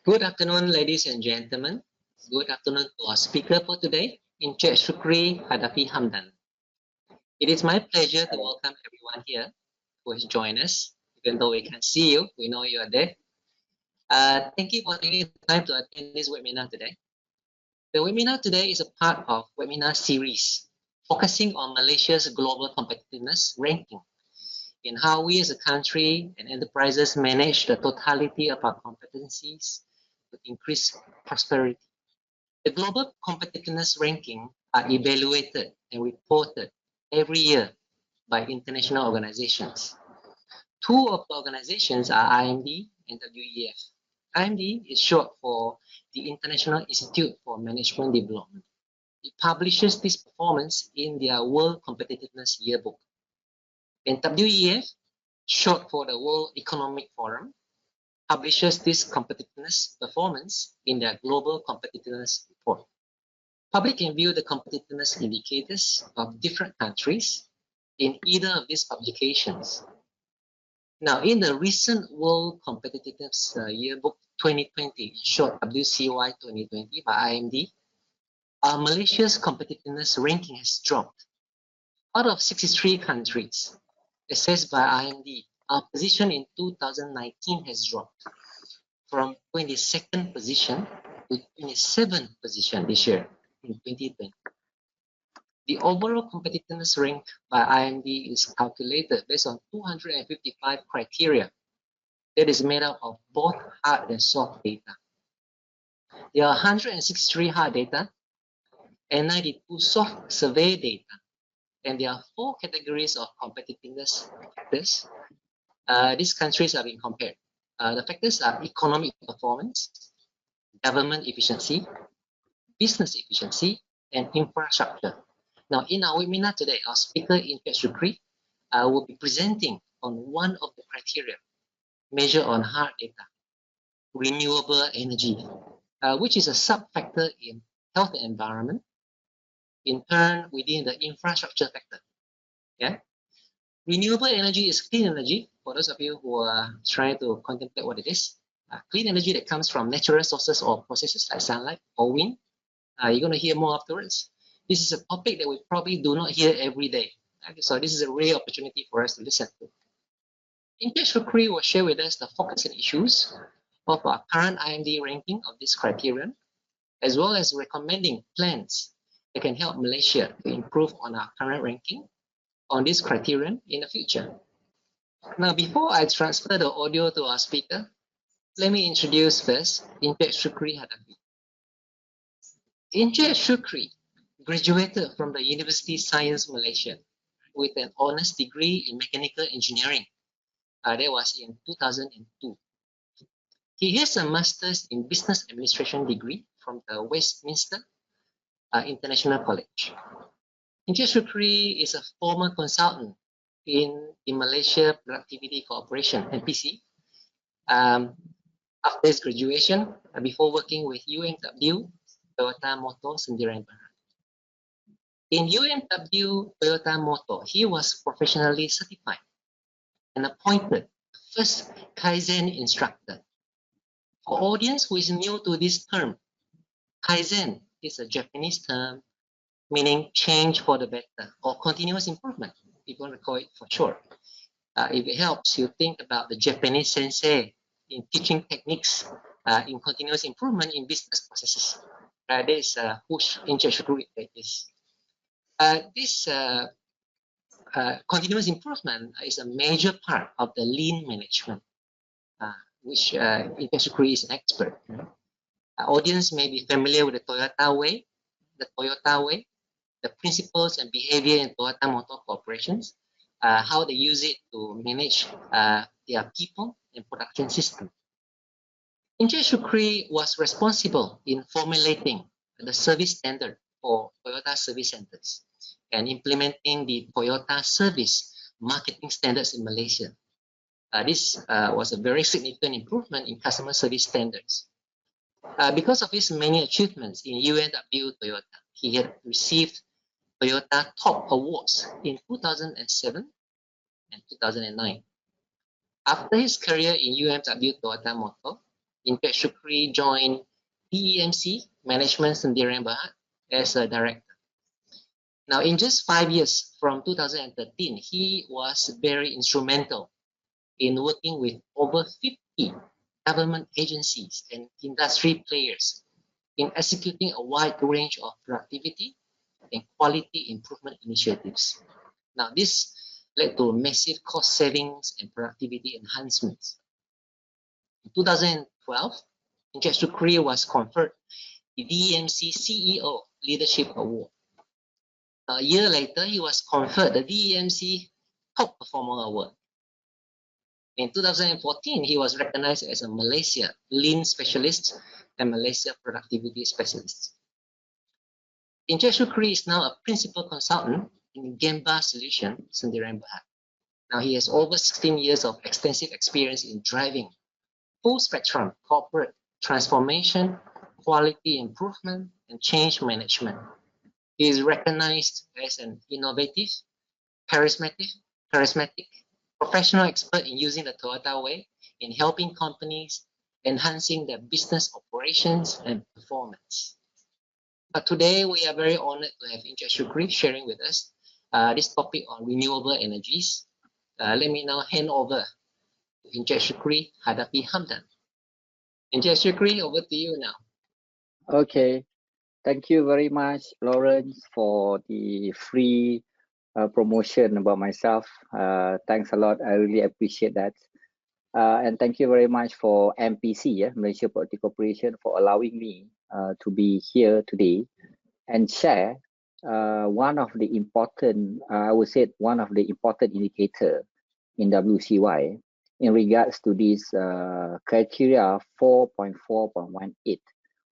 Good afternoon, ladies and gentlemen. Good afternoon to our speaker for today, Syukri Hadafi Hamdan. It is my pleasure to welcome everyone here who has joined us. Even though we can't see you, we know you are there. Thank you for taking the time to attend this webinar today. The webinar today is a part of webinar series focusing on Malaysia's global competitiveness ranking in how we as a country and enterprises manage the totality of our competencies to increase prosperity. The global competitiveness ranking are evaluated and reported every year by international organizations. Two of the organizations are IMD and WEF. IMD is short for the International Institute for Management Development. It publishes this performance in their World Competitiveness Yearbook. And WEF, short for the World Economic Forum, publishes this competitiveness performance in their Global Competitiveness Report. Public can view the competitiveness indicators of different countries in either of these publications. Now, in the recent World Competitiveness Yearbook 2020, in short WCY 2020 by IMD, Malaysia's competitiveness ranking has dropped. Out of 63 countries assessed by IMD, our position in 2019 has dropped from 22nd position to 27th position this year in 2020. The overall competitiveness rank by IMD is calculated based on 255 criteria that is made up of both hard and soft data. There are 163 hard data and 92 soft survey data. And there are 4 categories of competitiveness factors. These countries are being compared. The factors are economic performance, government efficiency, business efficiency, and infrastructure. Now, in our webinar today, our speaker, Syukri, will be presenting on one of the criteria measured on hard data, renewable energy, which is a sub-factor in health and environment, in turn within the infrastructure factor. Yeah, renewable energy is clean energy. For those of you who are trying to contemplate what it is, clean energy that comes from natural sources or processes like sunlight or wind. You're going to hear more afterwards. This is a topic that we probably do not hear every day. Okay, so this is a rare opportunity for us to listen to. Syukri will share with us the focus and issues of our current IMD ranking of this criterion, as well as recommending plans that can help Malaysia to improve on our current ranking on this criterion in the future. Now, before I transfer the audio to our speaker, let me introduce first Syukri Hadafi. Syukri graduated from the University Science Malaysia with an honors degree in mechanical engineering. That was in 2002. He has a master's in business administration degree from the Westminster International College. Syukri is a former consultant in the Malaysia Productivity Corporation, MPC. After his graduation, before working with UMW, Toyota Motor Sendirian Barat. In UMW Toyota Motor, he was professionally certified and appointed first Kaizen instructor. For audience who is new to this term, Kaizen is a Japanese term meaning change for the better or continuous improvement. People want to call it for short. If it helps you think about the Japanese sensei in teaching techniques in continuous improvement in business processes. That is who Syukri is. This continuous improvement is a major part of the lean management, which Syukri is an expert. Audience may be familiar with the Toyota way, the principles and behavior in Toyota Motor Corporations, how they use it to manage their people and production system. Syukri was responsible in formulating the service standard for Toyota service centers and implementing the Toyota service marketing standards in Malaysia. This was a very significant improvement in customer service standards. Because of his many achievements in UMW Toyota, he had received Toyota Top Awards in 2007 and 2009. After his career in UMW Toyota Motor, Encik Syukri joined DEMC Management Sdn Bhd as a director. Now, in just 5 years, from 2013, he was very instrumental in working with over 50 government agencies and industry players in executing a wide range of productivity and quality improvement initiatives. Now, this led to massive cost savings and productivity enhancements. In 2012, Encik Syukri was conferred the DEMC CEO Leadership Award. A year later, he was conferred the DEMC Top Performer Award. In 2014, he was recognized as a Malaysia Lean Specialist and Malaysia Productivity Specialist. Encik Syukri is now a principal consultant in Gemba Solution, Sdn Bhd. Now, he has over 16 years of extensive experience in driving full spectrum corporate transformation, quality improvement, and change management. He is recognized as an innovative, charismatic, professional expert in using the Toyota way in helping companies enhancing their business operations and performance. But today, we are very honored to have Encik Syukri sharing with us this topic on renewable energies. Let me now hand over to Encik Syukri Hadafi Hamdan. Encik Syukri, over to you now. Okay. Thank you very much, Lawrence, for the free promotion about myself. Thanks a lot. I really appreciate that. And thank you very much for MPC, Malaysia Property Corporation, for allowing me to be here today and share one of the important, I would say, one of the important indicator in WCY in regards to this criteria 4.4.18,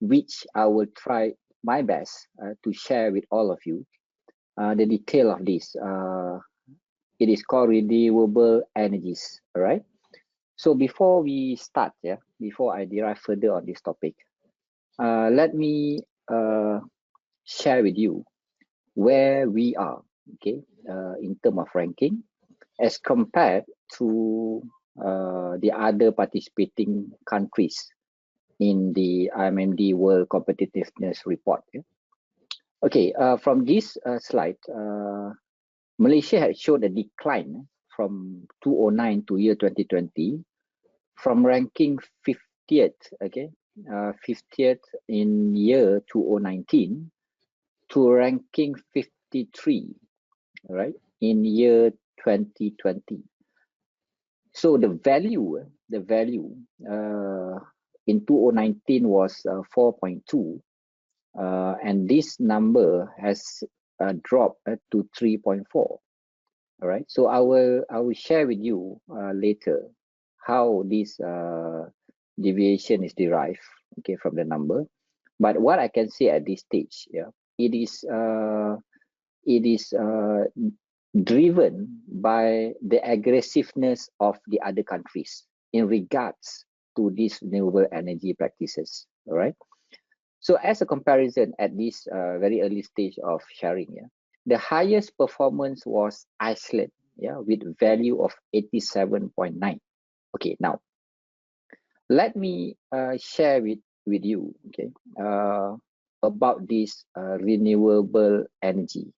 which I will try my best to share with all of you the detail of this. It is called renewable energies. All right. So before we start, before I derive further on this topic, let me share with you where we are, okay, in terms of ranking as compared to the other participating countries in the IMD World Competitiveness Report. Okay, from this slide, Malaysia had showed a decline from 2009 to year 2020, from ranking 50th, okay, 50th in year 2019 to ranking 53, right, in year 2020. So the value in 2019 was 4.2, and this number has dropped to 3.4. All right. So I will share with you later how this deviation is derived, okay, from the number. But what I can say at this stage, it is driven by the aggressiveness of the other countries in regards to these renewable energy practices. All right. So as a comparison at this very early stage of sharing, the highest performance was Iceland, with value of 87.9. Okay, now let me share with you, okay, about this renewable energy.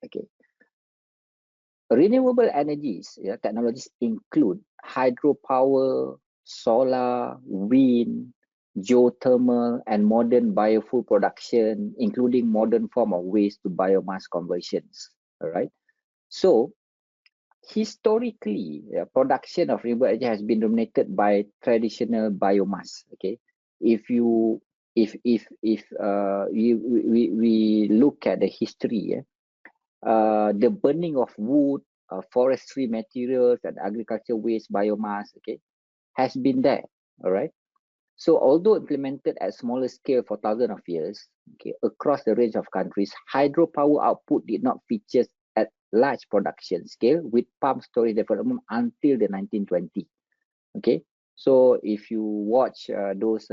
Okay, renewable energies technologies include hydropower, solar, wind, geothermal, and modern biofuel production, including modern form of waste to biomass conversions. All right. So historically, production of renewable energy has been dominated by traditional biomass. Okay, if we look at the history, the burning of wood, forestry materials, and agriculture waste biomass, okay, has been there. All right. So although implemented at smaller scale for thousands of years, okay, across the range of countries, hydropower output did not feature at large production scale with pump storage development until the 1920s. Okay, so if you watch those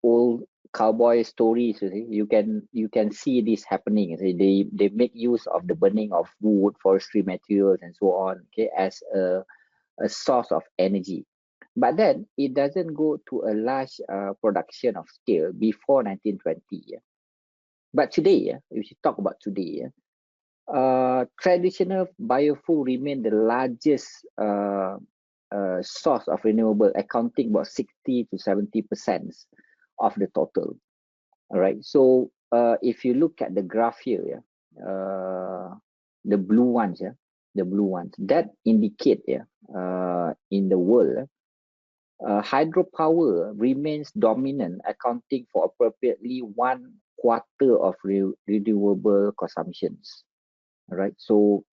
old cowboy stories, you can see this happening. They make use of the burning of wood, forestry materials, and so on, okay, as a source of energy. But then it doesn't go to a large production of scale before 1920. Yeah? But today, if you talk about today, traditional biofuel remain the largest source of renewable, accounting about 60 to 70% of the total. All right. So if you look at the graph here, the blue ones, the blue ones that indicate, in the world, hydropower remains dominant, accounting for appropriately 1/4 of renewable consumptions. All right. So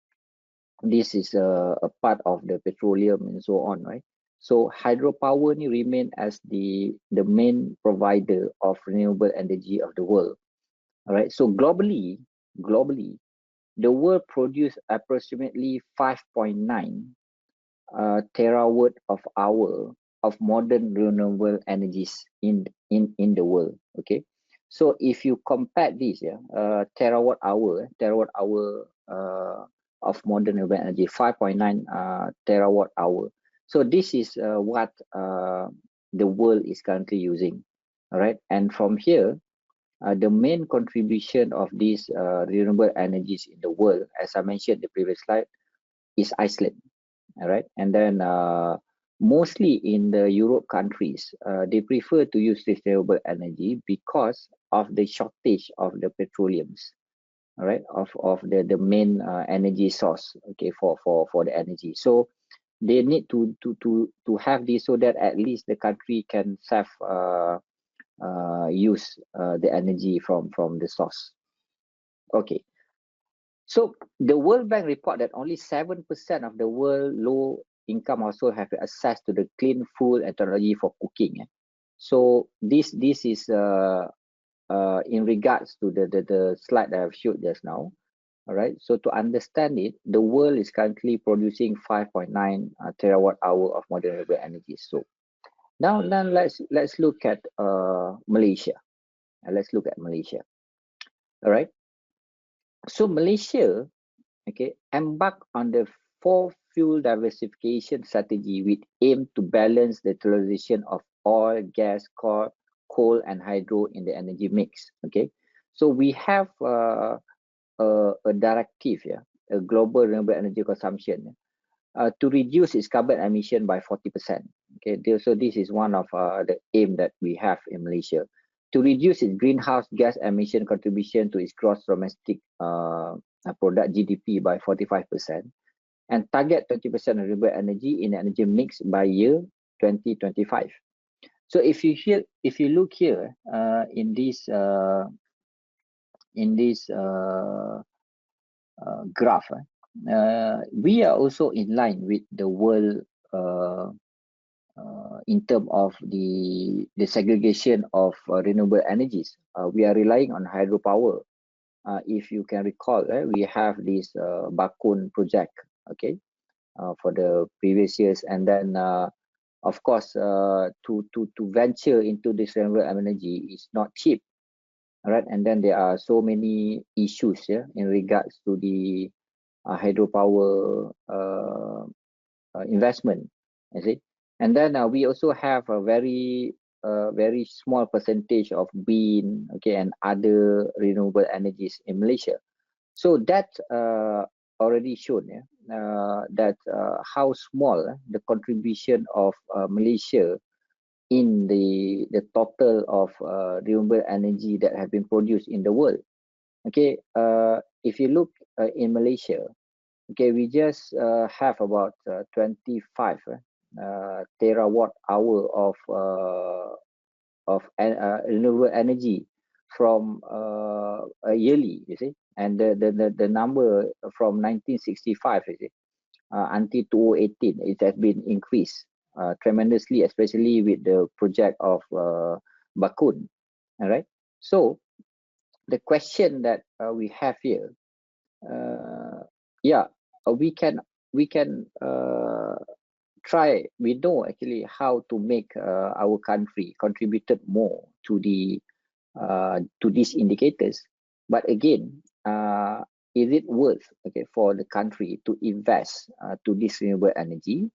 this is a part of the petroleum and so on, right? So hydropower remain as the main provider of renewable energy of the world. All right. So globally, the world produce approximately 5.9 terawatt of hour of modern renewable energies in the world. Okay. So if you compare this, terawatt hour of modern renewable energy, 5.9 terawatt hour. So this is what the world is currently using. All right. And from here, the main contribution of these renewable energies in the world, as I mentioned in the previous slide, is Iceland. All right. And then mostly in the Europe countries, they prefer to use this renewable energy because of the shortage of the petroleums. All right, of the main energy source, okay, for the energy. So they need to have this so that at least the country can self use the energy from the source. Okay. So the World Bank report that only 7% of the world low income household have access to the clean food and technology for cooking. So this is in regards to the slide that I've showed just now. All right. So to understand it, the world is currently producing 5.9 terawatt hour of modern renewable energy. So now let's look at Malaysia. Let's look at Malaysia. All right. So Malaysia, okay, embarked on the 4 fuel diversification strategy with aim to balance the utilization of oil, gas, coal, and hydro in the energy mix. Okay. So we have a directive, a global renewable energy consumption, to reduce its carbon emission by 40%. Okay, so this is one of the aim that we have in Malaysia, to reduce its greenhouse gas emission contribution to its gross domestic product GDP by 45%, and target 20% renewable energy in the energy mix by year 2025. So if you look here in this graph, we are also in line with the world in terms of the segregation of renewable energies. We are relying on hydropower. If you can recall, we have this Bakun project, okay, for the previous years, and then of course to venture into this renewable energy is not cheap. All right, and then there are so many issues in regards to the hydropower investment, you see. And then we also have a very small percentage of wind, okay, and other renewable energies in Malaysia. So that already shown that how small the contribution of Malaysia in the total of renewable energy that have been produced in the world. Okay, if you look in Malaysia, okay, we just have about 25 terawatt hour of renewable energy from yearly, you see, and the number from 1965, you see, until 2018, it has been increased tremendously, especially with the project of Bakun. All right. So the question that we have here, we can try. We know actually how to make our country contributed more to the to these indicators, but again, is it worth, okay, for the country to invest to this renewable energy?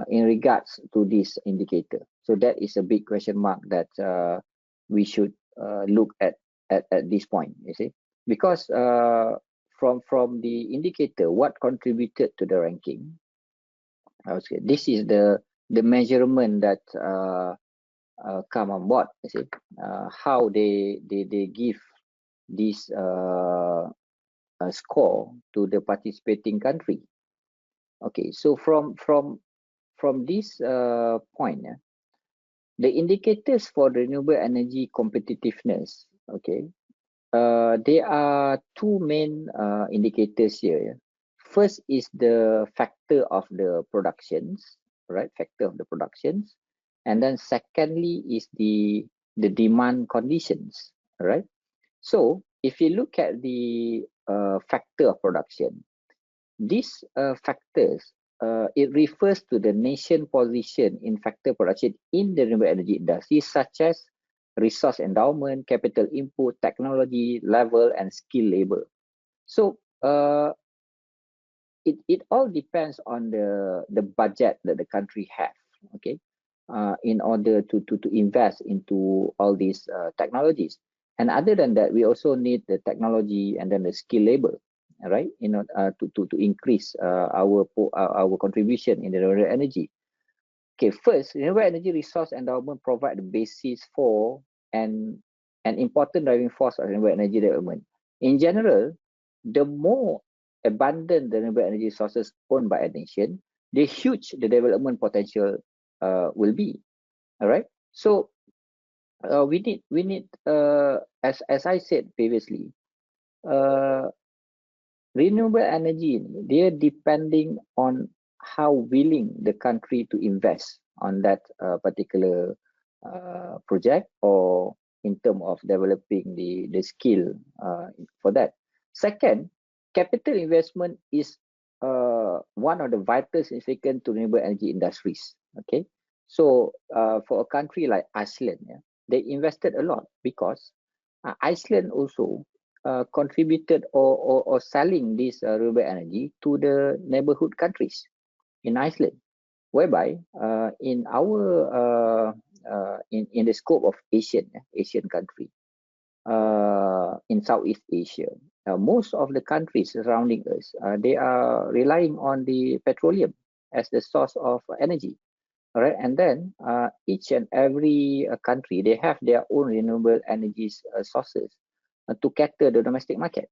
in regards to this indicator. So that is a big question mark that we should look at this point, you see, because from the indicator, what contributed to the ranking? Okay, this is the measurement that come on board, you see, how they give this score to the participating country. Okay, so from this point, the indicators for renewable energy competitiveness, okay, there are two main indicators here. First is the factor of the productions, right? Factor of the productions, and then secondly is the demand conditions, right? So if you look at the factor of production, these factors, it refers to the nation position in factor production in the renewable energy industry, such as resource endowment, capital input, technology level, and skill labor. So it all depends on the budget that the country have, okay, in order to invest into all these technologies. And other than that, we also need the technology and then the skill labor, right? You know, to increase our contribution in the renewable energy. Okay, first, renewable energy resource endowment provide the basis for an important driving force of renewable energy development. In general, the more abundant the renewable energy sources owned by a nation, the huge the development potential will be. All right. So we need as I said previously, renewable energy, they are depending on how willing the country to invest on that particular project, or in terms of developing the skill for that. Second, capital investment is one of the vital significant to renewable energy industries. Okay, so for a country like Iceland, yeah, they invested a lot because Iceland also contributed or selling this renewable energy to the neighborhood countries in Iceland, whereby in our in the scope of Asian country, in Southeast Asia, most of the countries surrounding us, they are relying on the petroleum as the source of energy. All right, and then each and every country, they have their own renewable energy sources to cater the domestic market.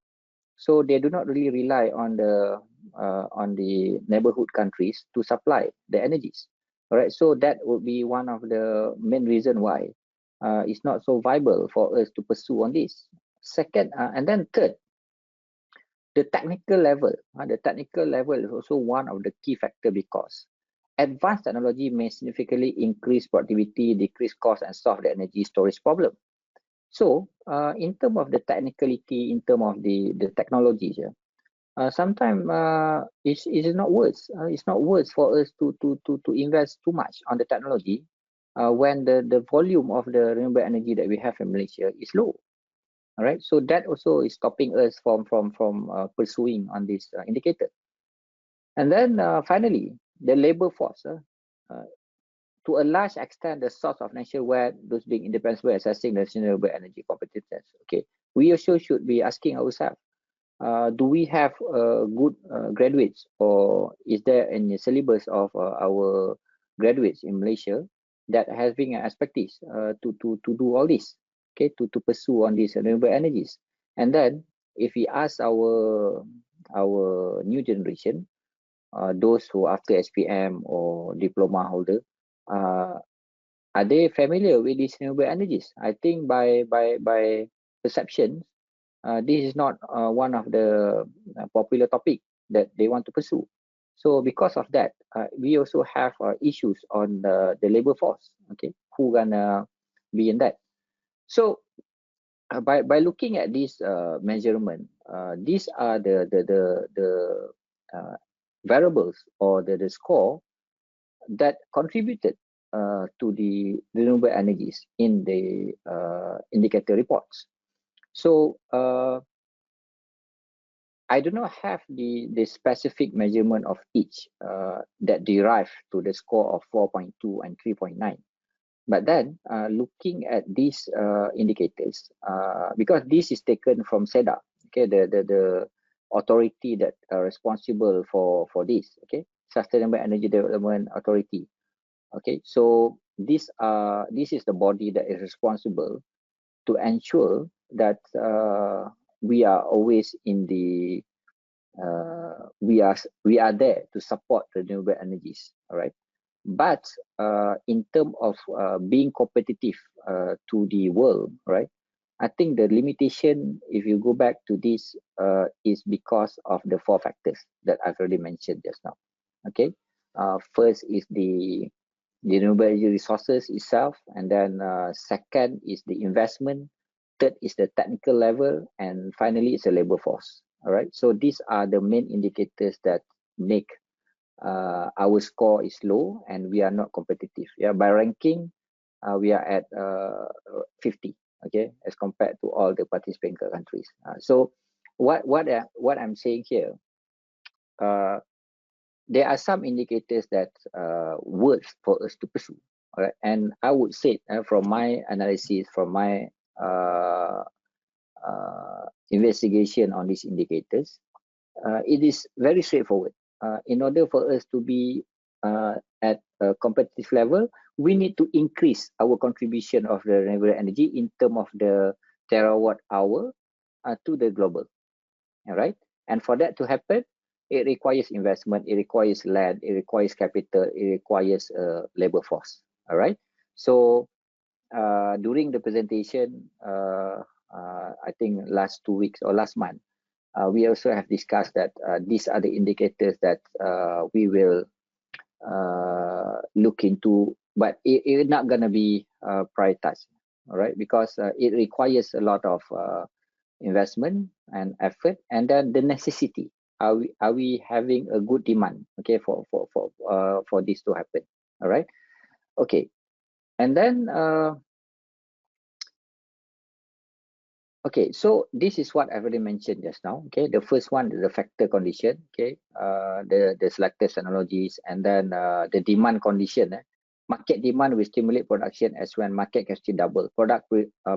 So they do not really rely on the neighborhood countries to supply the energies. All right, so that would be one of the main reason why it's not so viable for us to pursue on this. Second, and then third, the technical level. The technical level is also one of the key factor because advanced technology may significantly increase productivity, decrease cost, and solve the energy storage problem. So, in terms of the technicality, in terms of the technologies, sometimes it is not worth. It's not worth for us to invest too much on the technology when the volume of the renewable energy that we have in Malaysia is low. All right, so that also is stopping us from pursuing on this indicator. And then finally, the labor force. To a large extent, the source of nationwide, those being independent way assessing the renewable energy competitiveness. Okay, we also should be asking ourselves, do we have good graduates, or is there any syllabus of our graduates in Malaysia that having an expertise to do all this, okay, to pursue on these renewable energies? And then if we ask our new generation, those who after SPM or diploma holder, are they familiar with these renewable energies? I think by perception, this is not one of the popular topic that they want to pursue. So because of that, we also have issues on the labor force. Okay, who gonna be in that? So by looking at this measurement, these are the variables or the score that contributed to the renewable energies in the indicator reports. So I do not have the specific measurement of each that derive to the score of 4.2 and 3.9. But then looking at these indicators, because this is taken from SEDA, okay, the authority that are responsible for this, okay, Sustainable Energy Development Authority. Okay, so this is the body that is responsible to ensure that we are always in the we are there to support renewable energies. All right, but in terms of being competitive to the world, right, I think the limitation, if you go back to this, is because of the 4 factors that I've already mentioned just now. Okay, first is the renewable energy resources itself, and then second is the investment, third is the technical level, and finally it's the labor force. All right, so these are the main indicators that make our score is low and we are not competitive. Yeah, by ranking, we are at 50. Okay, as compared to all the participating countries. So what I'm saying here, there are some indicators that worth for us to pursue. All right, and I would say from my analysis, from my investigation on these indicators, it is very straightforward. In order for us to be at a competitive level, we need to increase our contribution of the renewable energy in terms of the terawatt hour to the global. All right, and for that to happen, it requires investment, it requires land, it requires capital, it requires labor force. All right, so during the presentation, I think last 2 weeks or last month, we also have discussed that these are the indicators that we will look into, but it's not going to be prioritized, all right, because it requires a lot of investment and effort, and then the necessity. Are we having a good demand, okay, for this to happen? All right, okay, and then okay, so this is what I've already mentioned just now. Okay, the first one is the factor condition. Okay, the selected technologies, and then the demand condition. Market demand will stimulate production as when market capacity double. Product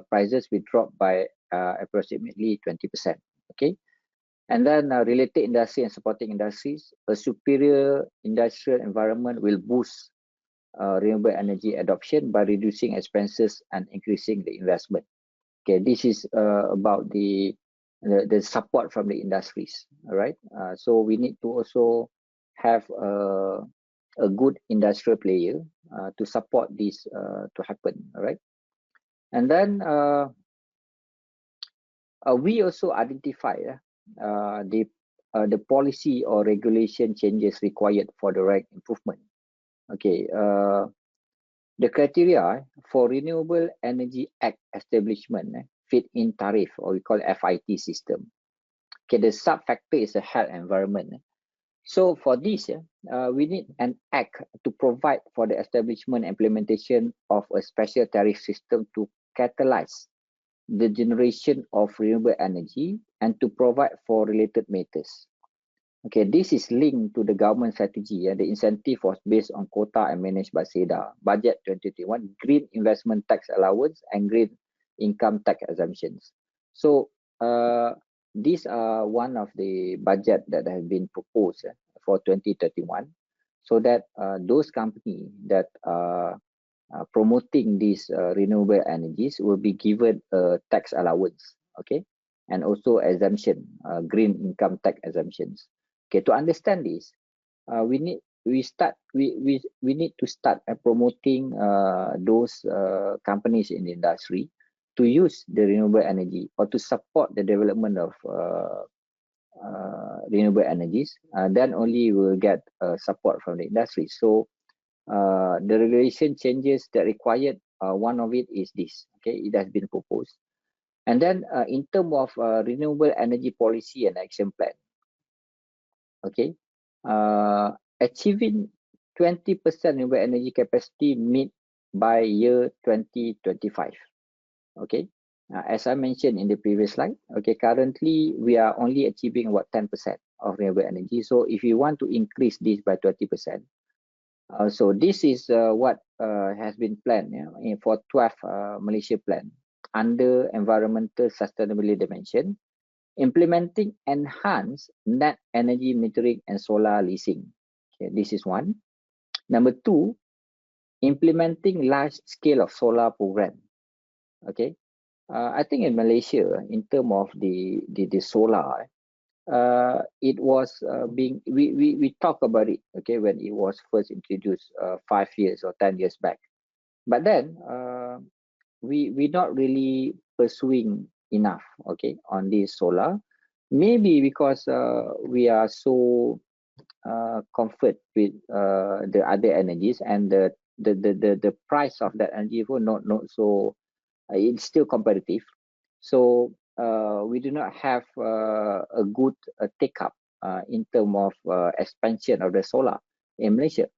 prices will drop by approximately 20%. Okay, and then related industry and supporting industries, a superior industrial environment will boost renewable energy adoption by reducing expenses and increasing the investment. Okay, this is about the support from the industries. All right, so we need to also have a good industrial player to support this to happen. All right, and then we also identify the policy or regulation changes required for the right improvement. Okay, the criteria for Renewable Energy Act establishment, Feedin Tariff, or we call FIT system. Okay, the sub-factor is the health environment. So for this, we need an act to provide for the establishment and implementation of a special tariff system to catalyze the generation of renewable energy and to provide for related matters. Okay, this is linked to the government strategy. The incentive was based on quota and managed by SEDA. Budget 2021, green investment tax allowance and green income tax exemptions. So these are one of the budget that has been proposed for 2031, so that those companies that are promoting these renewable energies will be given a tax allowance, okay, and also exemption, green income tax exemptions. Okay, to understand this, we need to start promoting those companies in the industry to use the renewable energy or to support the development of renewable energies. Then only we will get support from the industry. So the regulation changes that required, one of it is this. Okay, it has been proposed. And then in terms of renewable energy policy and action plan, okay, achieving 20% renewable energy capacity meet by year 2025. Okay, As I mentioned in the previous slide, okay, currently we are only achieving about 10% of renewable energy. So if you want to increase this by 20%, so this is what has been planned, for 12 Malaysia plan under environmental sustainability dimension, implementing enhanced net energy metering and solar leasing. Okay, this is one. Number two, implementing large scale of solar program. Okay, I think in Malaysia, in terms of the solar, it was being we talk about it, okay, when it was first introduced 5 years or 10 years back. But then we not really pursuing enough, okay, on this solar. Maybe because we are so comfort with the other energies, and the price of that energy for not so it's still competitive. So we do not have a good take up in terms of expansion of the solar in Malaysia,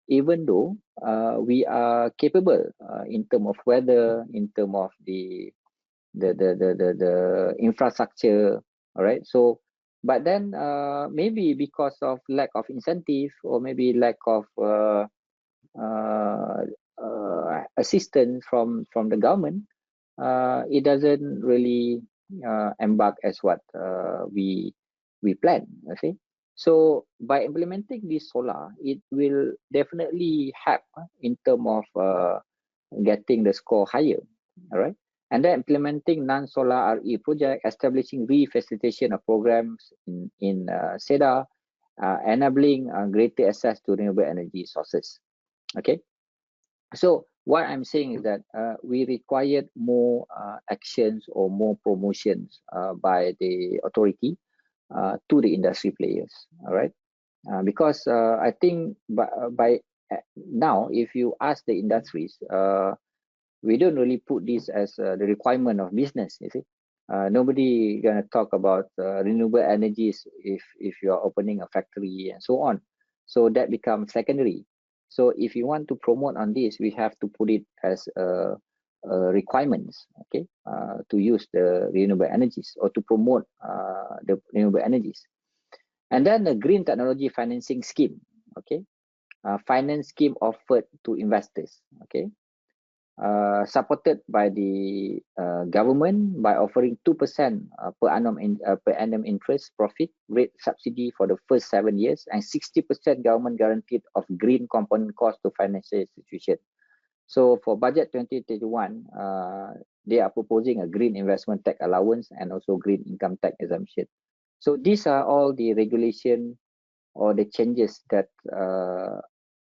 even though we are capable in terms of weather, in terms of the infrastructure. All right, so but then maybe because of lack of incentive, or maybe lack of assistance from the government, it doesn't really embark as what we plan. Okay, so by implementing this solar, it will definitely help in terms of getting the score higher. All right, and then implementing non-solar RE project, establishing re-facilitation of programs in SEDA, enabling greater access to renewable energy sources. Okay, so what I'm saying is that we required more actions or more promotions by the authority to the industry players. All right, because I think by now, if you ask the industries, we don't really put this as the requirement of business. You see, nobody gonna talk about renewable energies if you are opening a factory and so on. So that becomes secondary. So if you want to promote on this, we have to put it as requirements, okay, to use the renewable energies or to promote the renewable energies. And then the green technology financing scheme, okay, finance scheme offered to investors, okay, supported by the government by offering 2% per annum interest profit rate subsidy for the first 7 years, and 60% government guaranteed of green component cost to financial institution. So for budget 2021, they are proposing a green investment tax allowance and also green income tax exemption. So these are all the regulation or the changes that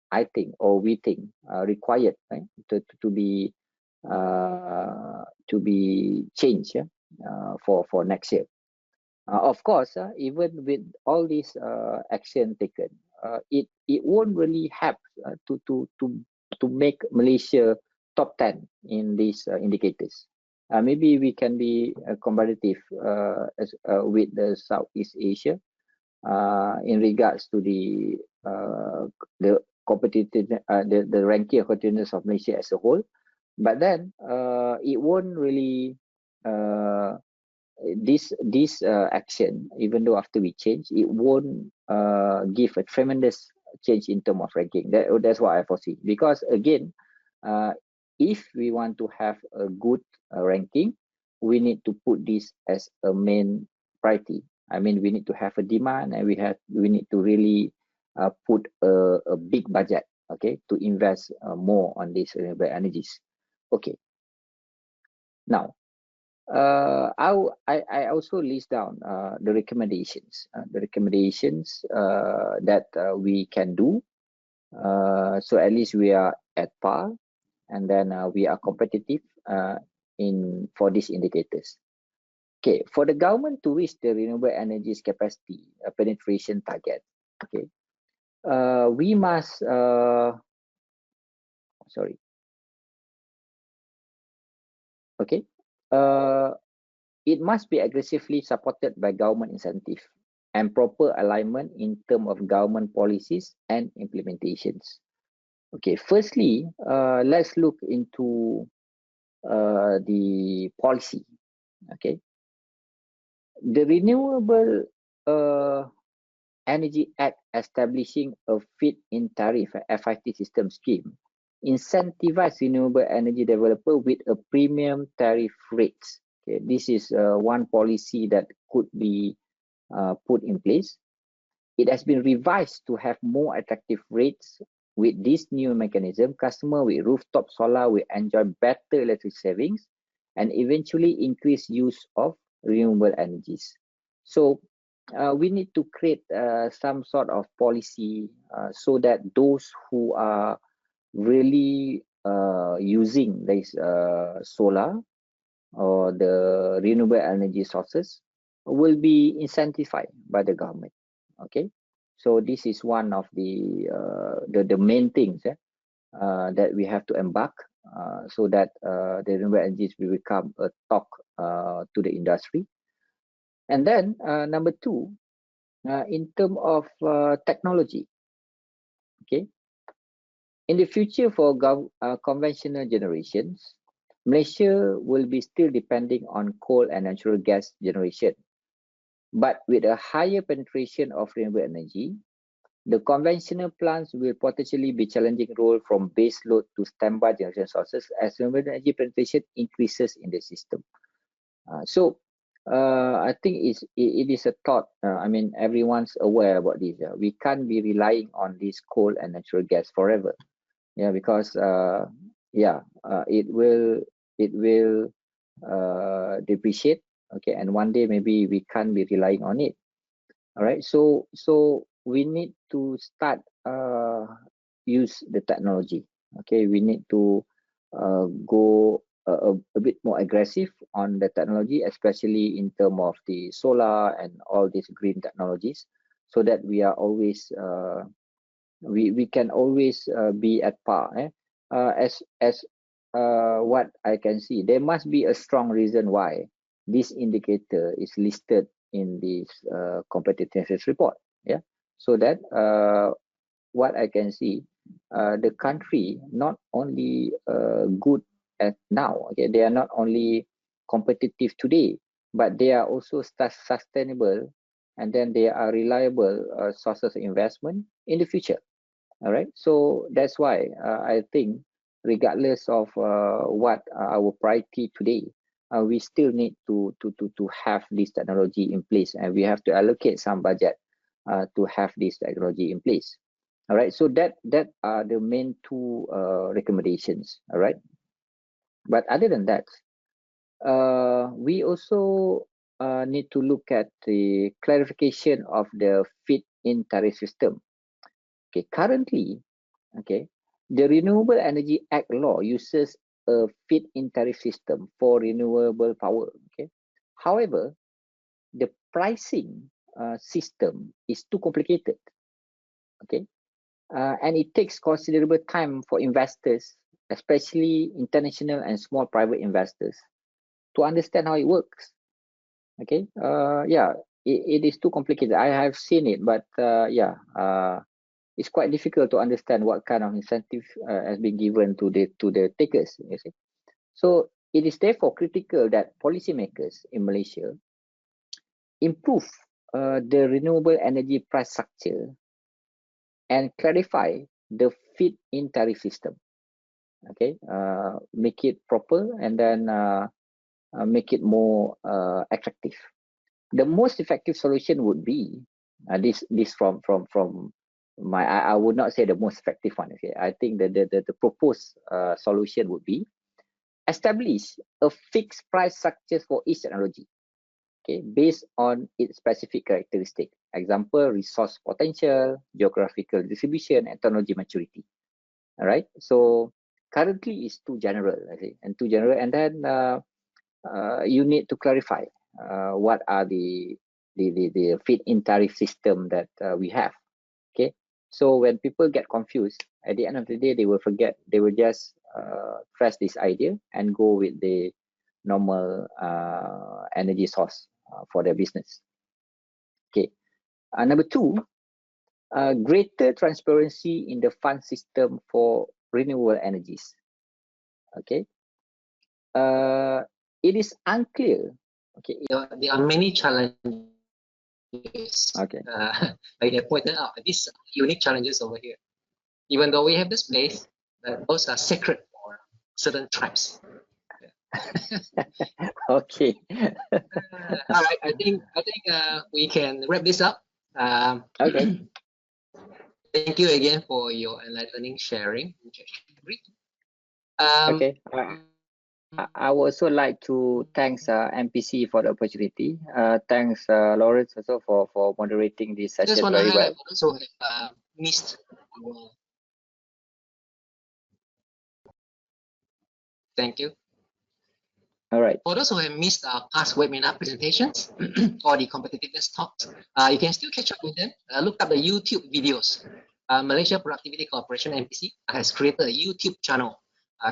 I think, or we think, required, right, to be changed, for next year. Of course, even with all this action taken, it won't really help to make Malaysia top 10 in these indicators. Maybe we can be competitive with the Southeast Asia in regards to the competitive, the ranking of competitiveness of Malaysia as a whole. But then it won't really this action, even though after we change, it won't give a tremendous change in terms of ranking. That's what I foresee, because again, if we want to have a good ranking, we need to put this as a main priority. I mean, we need to have a demand, and we need to really put a big budget, okay, to invest more on these renewable energies. Okay. Now, I also list down the recommendations that we can do. So at least we are at par, and then we are competitive for these indicators. Okay, for the government to reach the renewable energies capacity penetration target, okay, we must okay, it must be aggressively supported by government incentive and proper alignment in terms of government policies and implementations. Okay, firstly, let's look into the policy. Okay, the Renewable Energy Act establishing a Feed-in Tariff (FIT) system scheme incentivize renewable energy developer with a premium tariff rates. Okay, this is one policy that could be put in place. It has been revised to have more attractive rates. With this new mechanism, customer with rooftop solar will enjoy better electric savings and eventually increase use of renewable energies. So we need to create some sort of policy so that those who are really using this solar or the renewable energy sources will be incentivized by the government. Okay, so this is one of the main things that we have to embark so that the renewable energies will become a talk to the industry. And then number two, in terms of technology, okay, in the future for conventional generations, Malaysia will be still depending on coal and natural gas generation. But with a higher penetration of renewable energy, the conventional plants will potentially be challenging role from base load to standby generation sources as renewable energy penetration increases in the system. So I think it is a thought. I mean, everyone's aware about this. We can't be relying on this coal and natural gas forever. Yeah, because it will depreciate. Okay, and one day maybe we can't be relying on it. All right, so we need to start use the technology. Okay, we need to go a bit more aggressive on the technology, especially in terms of the solar and all these green technologies, so that we are always we can always be at par. As what I can see, there must be a strong reason why this indicator is listed in this competitiveness report. Yeah, so that what I can see, the country not only good at now. Okay, they are not only competitive today, but they are also sustainable, and then they are reliable sources of investment in the future. All right, so that's why I think regardless of what our priority today, we still need to have this technology in place, and we have to allocate some budget to have this technology in place. All right, so that are the main two recommendations. All right, but other than that, we also need to look at the clarification of the feed-in tariff system. Okay, currently, okay, the Renewable Energy Act law uses a feed-in tariff system for renewable power. Okay, however, the pricing system is too complicated. Okay, and it takes considerable time for investors, especially international and small private investors, to understand how it works. Okay, yeah, it is too complicated. I have seen it, but it's quite difficult to understand what kind of incentive has been given to the takers. You see, so it is therefore critical that policymakers in Malaysia improve the renewable energy price structure and clarify the feed-in tariff system. Okay, make it proper and then make it more attractive. The most effective solution would be this from my I would not say the most effective one. Okay, I think the proposed solution would be establish a fixed price structure for each technology. Okay, based on its specific characteristic. Example, resource potential, geographical distribution, and technology maturity. All right. So currently it's too general, I say, and too general, and then you need to clarify what are the feed-in tariff system that we have. Okay, so when people get confused, at the end of the day, they will forget. They will just trash this idea and go with the normal energy source for their business. Okay, number two, greater transparency in the fund system for renewable energies. Okay, it is unclear Okay. There are many challenges. Okay. Like I pointed out, these unique challenges over here. Even though we have the space, those are sacred for certain tribes. Okay. All right, I think we can wrap this up. Okay. Thank you again for your enlightening sharing. Okay. I would also like to thanks MPC for the opportunity. Thanks Lawrence also for moderating this Just session want to very highlight well. also have missed our. Thank you. All right. For those who have missed our past webinar presentations or the competitiveness talks, you can still catch up with them. Look up the YouTube videos. Malaysia Productivity Corporation MPC has created a YouTube channel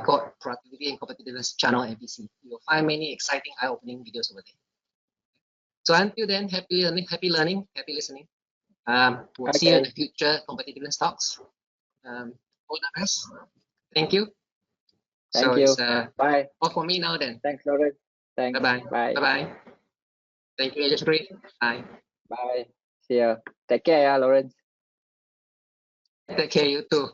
called Productivity and Competitiveness Channel MPC. You'll find many exciting, eye-opening videos over there. So until then, happy learning, happy listening. We'll see you in the future competitiveness talks. All the best. Thank you. Thank you. It's Bye. all for me now then. Thanks, Lawrence. Thanks. Bye-bye. Bye. Bye-bye. Thank you, Syukri. Bye. Bye. See ya. Take care, Lawrence. Take care, you too.